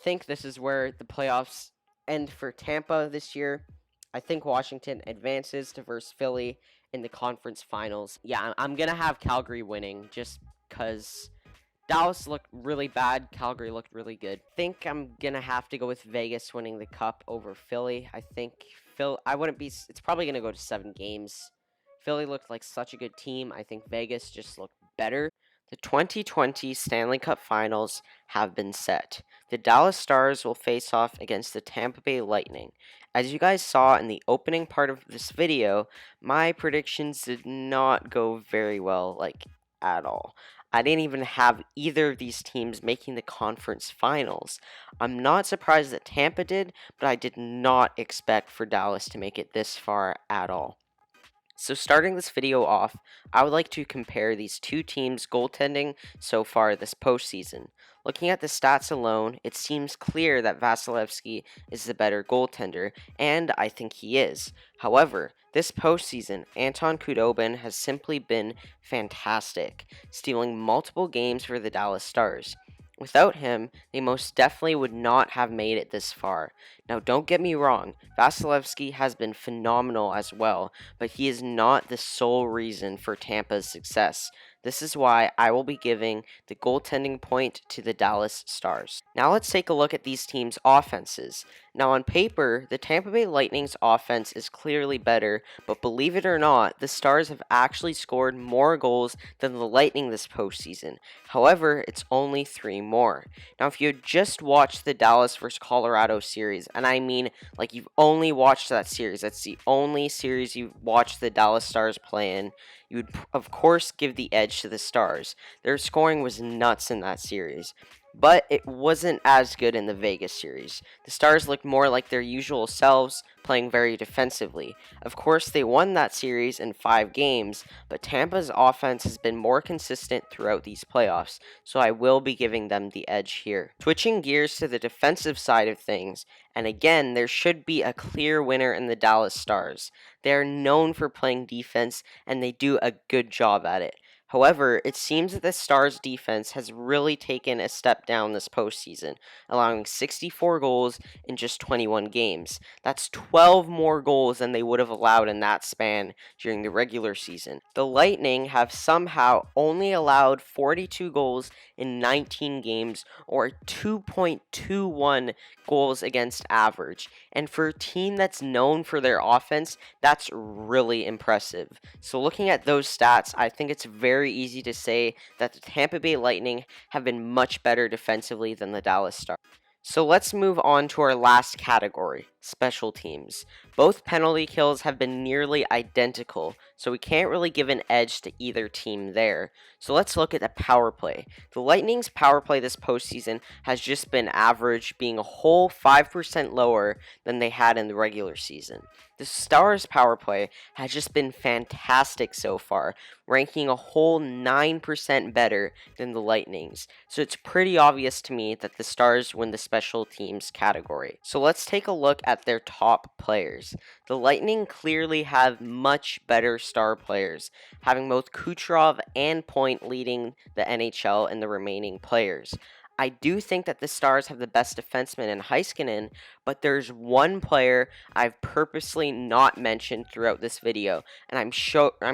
think this is where the playoffs end for Tampa this year. I think Washington advances to versus Philly in the conference finals. Yeah, I'm going to have Calgary winning just because Dallas looked really bad. Calgary looked really good. Think I'm going to have to go with Vegas winning the cup over Philly. I think I wouldn't be, it's probably going to go to 7 games. Philly looked like such a good team. I think Vegas just looked better. The 2020 Stanley Cup Finals have been set. The Dallas Stars will face off against the Tampa Bay Lightning. As you guys saw in the opening part of this video, my predictions did not go very well, like at all. I didn't even have either of these teams making the conference finals. I'm not surprised that Tampa did, but I did not expect for Dallas to make it this far at all. So starting this video off, I would like to compare these two teams' goaltending so far this postseason. Looking at the stats alone, it seems clear that Vasilevsky is the better goaltender, and I think he is. However, this postseason, Anton Khudobin has simply been fantastic, stealing multiple games for the Dallas Stars. Without him, they most definitely would not have made it this far. Now, don't get me wrong, Vasilevsky has been phenomenal as well, but he is not the sole reason for Tampa's success. This is why I will be giving the goaltending point to the Dallas Stars. Now let's take a look at these teams' offenses. Now on paper, the Tampa Bay Lightning's offense is clearly better, but believe it or not, the Stars have actually scored more goals than the Lightning this postseason. However, it's only 3 more. Now if you had just watched the Dallas vs. Colorado series, and I mean like you've only watched that series, that's the only series you've watched the Dallas Stars play in, you would of course give the edge to the Stars. Their scoring was nuts in that series, but it wasn't as good in the Vegas series. The Stars looked more like their usual selves, playing very defensively. Of course, they won that series in 5 games, but Tampa's offense has been more consistent throughout these playoffs, so I will be giving them the edge here. Switching gears to the defensive side of things, and again, there should be a clear winner in the Dallas Stars. They are known for playing defense, and they do a good job at it. However, it seems that the Stars' defense has really taken a step down this postseason, allowing 64 goals in just 21 games. That's 12 more goals than they would have allowed in that span during the regular season. The Lightning have somehow only allowed 42 goals in 19 games, or 2.21 goals against average. And for a team that's known for their offense, that's really impressive. So looking at those stats, I think it's very easy to say that the Tampa Bay Lightning have been much better defensively than the Dallas Stars. So let's move on to our last category, special teams. Both penalty kills have been nearly identical, so we can't really give an edge to either team there. So let's look at the power play. The Lightning's power play this postseason has just been average, being a whole 5% lower than they had in the regular season. The Stars' power play has just been fantastic so far, ranking a whole 9% better than the Lightning's. So it's pretty obvious to me that the Stars win the special teams category. So let's take a look at their top players. The Lightning clearly have much better star players, having both Kucherov and Point leading the NHL and the remaining players. I do think that the Stars have the best defenseman in Heiskanen, but there's one player I've purposely not mentioned throughout this video, and I'm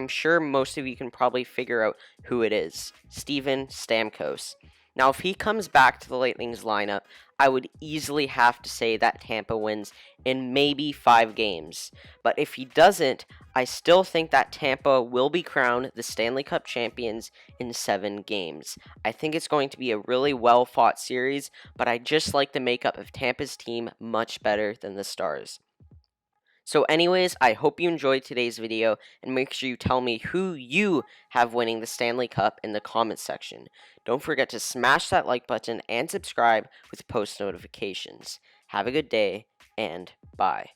sure most of you can probably figure out who it is. Steven Stamkos. Now, if he comes back to the Lightning's lineup, I would easily have to say that Tampa wins in maybe 5 games. But if he doesn't, I still think that Tampa will be crowned the Stanley Cup champions in 7 games. I think it's going to be a really well-fought series, but I just like the makeup of Tampa's team much better than the Stars. So anyways, I hope you enjoyed today's video, and make sure you tell me who you have winning the Stanley Cup in the comments section. Don't forget to smash that like button and subscribe with post notifications. Have a good day, and bye.